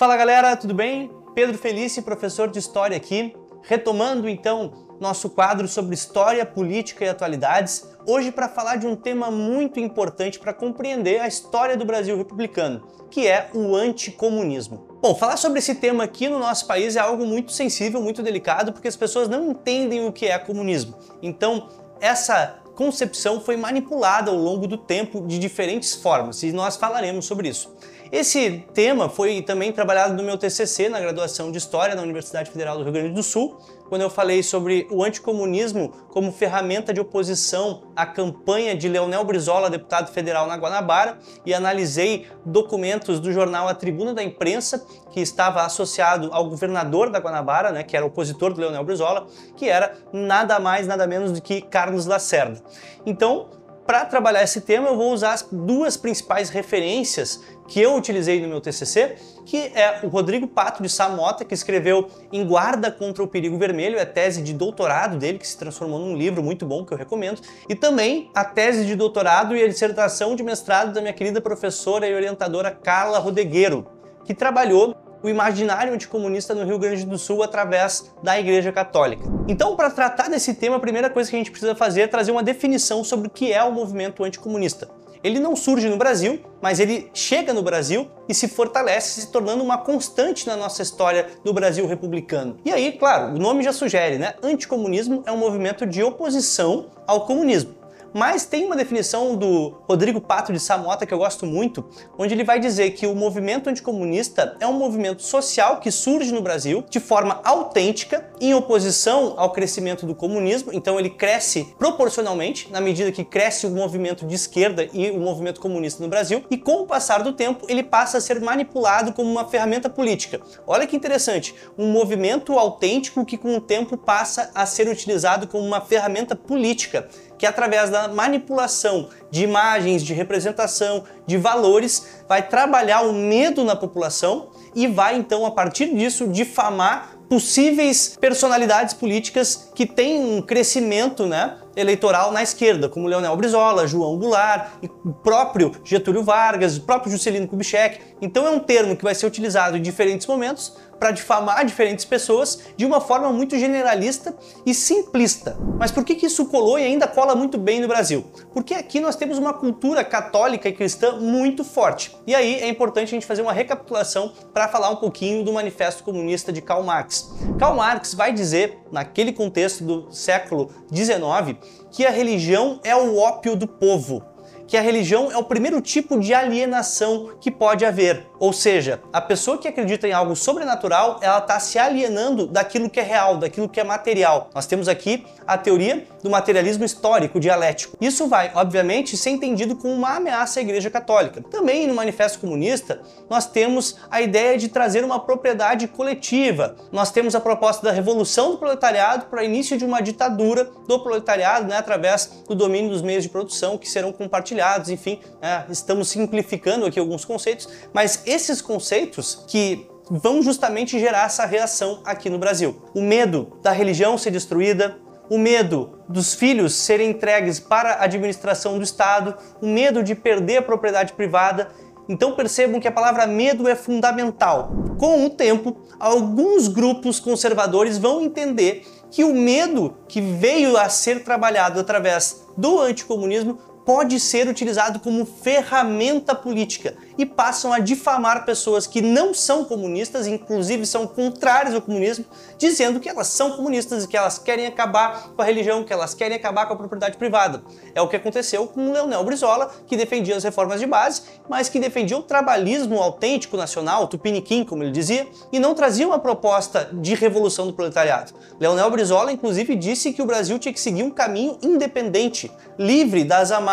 Fala galera, tudo bem? Pedro Felice, professor de História aqui, retomando então nosso quadro sobre História, Política e Atualidades, hoje para falar de um tema muito importante para compreender a história do Brasil republicano, que é o anticomunismo. Bom, falar sobre esse tema aqui no nosso país é algo muito sensível, muito delicado, porque as pessoas não entendem o que é comunismo. Então, essa concepção foi manipulada ao longo do tempo de diferentes formas, e nós falaremos sobre isso. Esse tema foi também trabalhado no meu TCC na graduação de História na Universidade Federal do Rio Grande do Sul, quando eu falei sobre o anticomunismo como ferramenta de oposição à campanha de Leonel Brizola, deputado federal na Guanabara, e analisei documentos do jornal A Tribuna da Imprensa, que estava associado ao governador da Guanabara, né, que era opositor do Leonel Brizola, que era nada mais, nada menos do que Carlos Lacerda. Então, para trabalhar esse tema, eu vou usar as duas principais referências que eu utilizei no meu TCC, que é o Rodrigo Pato de Sá Mota, que escreveu Em Guarda contra o Perigo Vermelho, é a tese de doutorado dele, que se transformou num livro muito bom, que eu recomendo, e também a tese de doutorado e a dissertação de mestrado da minha querida professora e orientadora Carla Rodegueiro, que trabalhou o imaginário anticomunista no Rio Grande do Sul através da Igreja Católica. Então, para tratar desse tema, a primeira coisa que a gente precisa fazer é trazer uma definição sobre o que é o movimento anticomunista. Ele não surge no Brasil, mas ele chega no Brasil e se fortalece, se tornando uma constante na nossa história do Brasil republicano. E aí, claro, o nome já sugere, né? Anticomunismo é um movimento de oposição ao comunismo. Mas tem uma definição do Rodrigo Pato de Sá Mota que eu gosto muito, onde ele vai dizer que o movimento anticomunista é um movimento social que surge no Brasil de forma autêntica, em oposição ao crescimento do comunismo, então ele cresce proporcionalmente, na medida que cresce o movimento de esquerda e o movimento comunista no Brasil, e com o passar do tempo ele passa a ser manipulado como uma ferramenta política. Olha que interessante, um movimento autêntico que com o tempo passa a ser utilizado como uma ferramenta política, que através da manipulação de imagens, de representação, de valores, vai trabalhar o medo na população e vai então, a partir disso, difamar possíveis personalidades políticas que têm um crescimento, né, eleitoral na esquerda, como Leonel Brizola, João Goulart, e o próprio Getúlio Vargas, o próprio Juscelino Kubitschek. Então é um termo que vai ser utilizado em diferentes momentos para difamar diferentes pessoas de uma forma muito generalista e simplista. Mas por que isso colou e ainda cola muito bem no Brasil? Porque aqui nós temos uma cultura católica e cristã muito forte. E aí é importante a gente fazer uma recapitulação para falar um pouquinho do Manifesto Comunista de Karl Marx. Karl Marx vai dizer, naquele contexto do século XIX, que a religião é o ópio do povo, que a religião é o primeiro tipo de alienação que pode haver. Ou seja, a pessoa que acredita em algo sobrenatural, ela está se alienando daquilo que é real, daquilo que é material. Nós temos aqui a teoria do materialismo histórico, dialético. Isso vai, obviamente, ser entendido como uma ameaça à Igreja Católica. Também no Manifesto Comunista, nós temos a ideia de trazer uma propriedade coletiva. Nós temos a proposta da revolução do proletariado para o início de uma ditadura do proletariado, né, através do domínio dos meios de produção que serão compartilhados, enfim, estamos simplificando aqui alguns conceitos, mas esses conceitos que vão justamente gerar essa reação aqui no Brasil. O medo da religião ser destruída, o medo dos filhos serem entregues para a administração do Estado, o medo de perder a propriedade privada. Então percebam que a palavra medo é fundamental. Com o tempo, alguns grupos conservadores vão entender que o medo que veio a ser trabalhado através do anticomunismo pode ser utilizado como ferramenta política e passam a difamar pessoas que não são comunistas, inclusive são contrárias ao comunismo, dizendo que elas são comunistas e que elas querem acabar com a religião, que elas querem acabar com a propriedade privada. É o que aconteceu com o Leonel Brizola, que defendia as reformas de base, mas que defendia o trabalhismo autêntico nacional, tupiniquim, como ele dizia, e não trazia uma proposta de revolução do proletariado. Leonel Brizola, inclusive, disse que o Brasil tinha que seguir um caminho independente, livre das amarras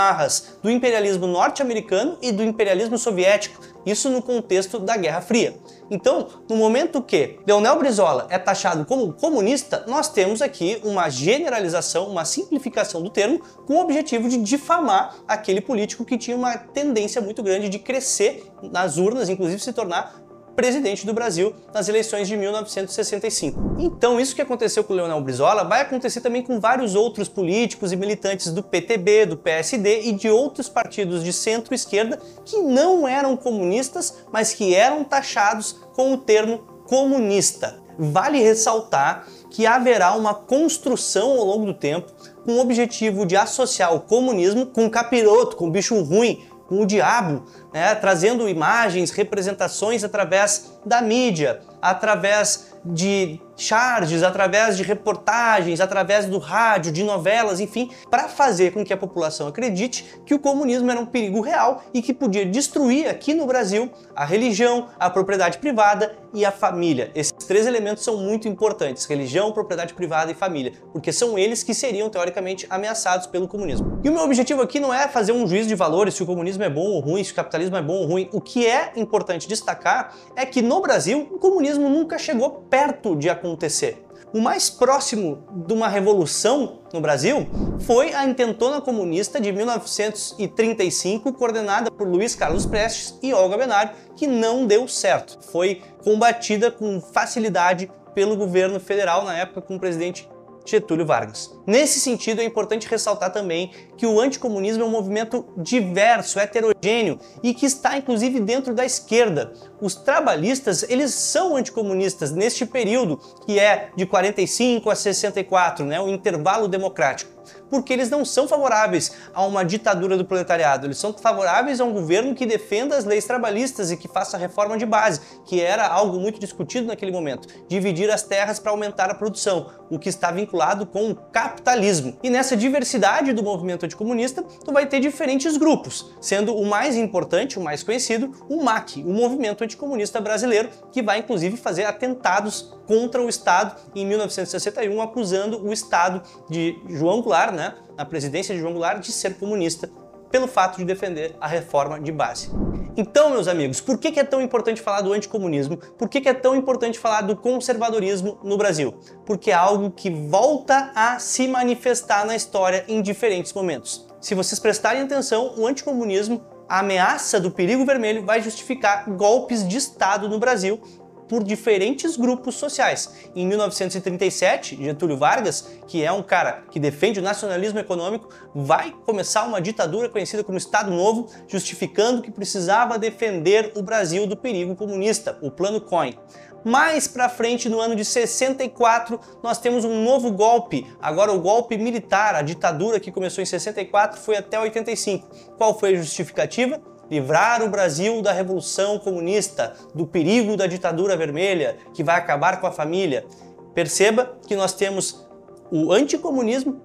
do imperialismo norte-americano e do imperialismo soviético, isso no contexto da Guerra Fria. Então, no momento que Leonel Brizola é taxado como comunista, nós temos aqui uma generalização, uma simplificação do termo, com o objetivo de difamar aquele político que tinha uma tendência muito grande de crescer nas urnas, inclusive se tornar presidente do Brasil nas eleições de 1965. Então isso que aconteceu com o Leonel Brizola vai acontecer também com vários outros políticos e militantes do PTB, do PSD e de outros partidos de centro-esquerda que não eram comunistas, mas que eram taxados com o termo comunista. Vale ressaltar que haverá uma construção ao longo do tempo com o objetivo de associar o comunismo com o capiroto, com o bicho ruim, com o diabo, né? Trazendo imagens, representações através da mídia, através de charges, através de reportagens, através do rádio, de novelas, enfim, para fazer com que a população acredite que o comunismo era um perigo real e que podia destruir aqui no Brasil a religião, a propriedade privada e a família. Esses três elementos são muito importantes: religião, propriedade privada e família, porque são eles que seriam teoricamente ameaçados pelo comunismo. E o meu objetivo aqui não é fazer um juízo de valores se o comunismo é bom ou ruim, se o capitalismo é bom ou ruim. O que é importante destacar é que no Brasil o comunismo nunca chegou perto de acontecer. O mais próximo de uma revolução no Brasil foi a intentona comunista de 1935, coordenada por Luiz Carlos Prestes e Olga Benário, que não deu certo. Foi combatida com facilidade pelo governo federal, na época com o presidente Getúlio Vargas. Nesse sentido, é importante ressaltar também que o anticomunismo é um movimento diverso, heterogêneo e que está inclusive dentro da esquerda. Os trabalhistas, eles são anticomunistas neste período, que é de 45 a 64, né, o intervalo democrático, porque eles não são favoráveis a uma ditadura do proletariado, eles são favoráveis a um governo que defenda as leis trabalhistas e que faça a reforma de base, que era algo muito discutido naquele momento, dividir as terras para aumentar a produção, o que está vinculado com o capitalismo. E nessa diversidade do movimento anticomunista, tu vai ter diferentes grupos, sendo o mais importante, o mais conhecido, o MAC, o Movimento Anticomunista Brasileiro, que vai inclusive fazer atentados contra o Estado em 1961, acusando o Estado de João Goulart, né, a presidência de João Goulart, de ser comunista pelo fato de defender a reforma de base. Então, meus amigos, por que é tão importante falar do anticomunismo? Por que é tão importante falar do conservadorismo no Brasil? Porque é algo que volta a se manifestar na história em diferentes momentos. Se vocês prestarem atenção, o anticomunismo, a ameaça do perigo vermelho, vai justificar golpes de Estado no Brasil por diferentes grupos sociais. Em 1937, Getúlio Vargas, que é um cara que defende o nacionalismo econômico, vai começar uma ditadura conhecida como Estado Novo, justificando que precisava defender o Brasil do perigo comunista, o Plano Cohen. Mais pra frente, no ano de 64, nós temos um novo golpe, agora o golpe militar. A ditadura que começou em 64 foi até 85. Qual foi a justificativa? Livrar o Brasil da Revolução Comunista, do perigo da ditadura vermelha, que vai acabar com a família. Perceba que nós temos o anticomunismo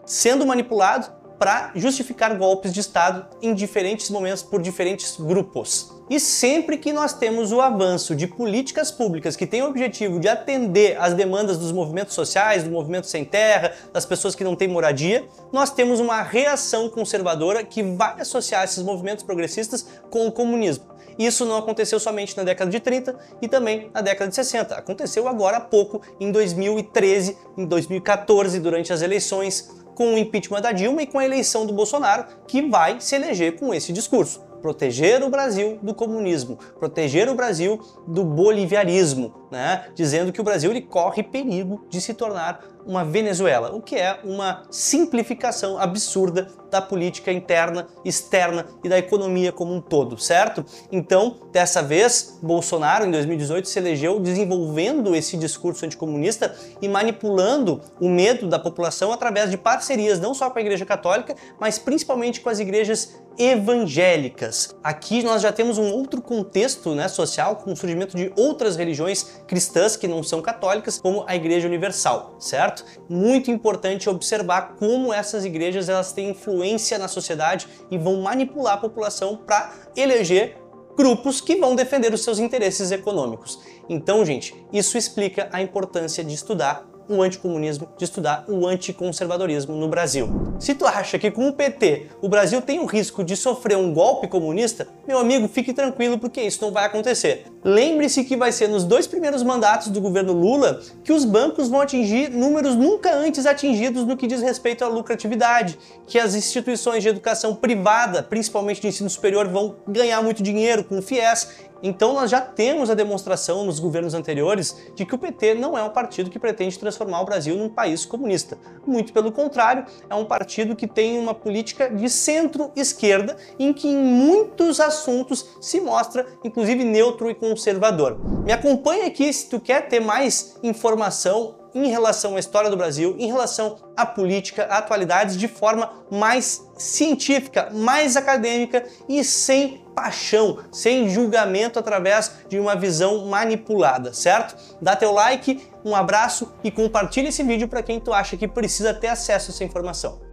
sendo manipulado para justificar golpes de Estado em diferentes momentos por diferentes grupos. E sempre que nós temos o avanço de políticas públicas que têm o objetivo de atender às demandas dos movimentos sociais, do movimento sem terra, das pessoas que não têm moradia, nós temos uma reação conservadora que vai associar esses movimentos progressistas com o comunismo. Isso não aconteceu somente na década de 30 e também na década de 60. Aconteceu agora há pouco, em 2013, em 2014, durante as eleições, com o impeachment da Dilma e com a eleição do Bolsonaro, que vai se eleger com esse discurso: proteger o Brasil do comunismo, proteger o Brasil do bolivianismo, né? Dizendo que o Brasil ele corre perigo de se tornar uma Venezuela, o que é uma simplificação absurda da política interna, externa e da economia como um todo, certo? Então, dessa vez, Bolsonaro, em 2018, se elegeu desenvolvendo esse discurso anticomunista e manipulando o medo da população através de parcerias, não só com a Igreja Católica, mas principalmente com as igrejas evangélicas. Aqui nós já temos um outro contexto, né, social, com o surgimento de outras religiões cristãs que não são católicas, como a Igreja Universal, certo? Muito importante observar como essas igrejas elas têm influência na sociedade e vão manipular a população para eleger grupos que vão defender os seus interesses econômicos. Então, gente, isso explica a importância de estudar o anticomunismo, de estudar o anticonservadorismo no Brasil. Se tu acha que com o PT o Brasil tem o risco de sofrer um golpe comunista, meu amigo, fique tranquilo porque isso não vai acontecer. Lembre-se que vai ser nos 2 primeiros mandatos do governo Lula que os bancos vão atingir números nunca antes atingidos no que diz respeito à lucratividade, que as instituições de educação privada, principalmente de ensino superior, vão ganhar muito dinheiro com o FIES, Então nós já temos a demonstração nos governos anteriores de que o PT não é um partido que pretende transformar o Brasil num país comunista. Muito pelo contrário, é um partido que tem uma política de centro-esquerda em que em muitos assuntos se mostra inclusive neutro e conservador. Me acompanha aqui se tu quer ter mais informação em relação à história do Brasil, em relação à política, a atualidades de forma mais científica, mais acadêmica e sem paixão, sem julgamento através de uma visão manipulada, certo? Dá teu like, um abraço e compartilha esse vídeo para quem tu acha que precisa ter acesso a essa informação.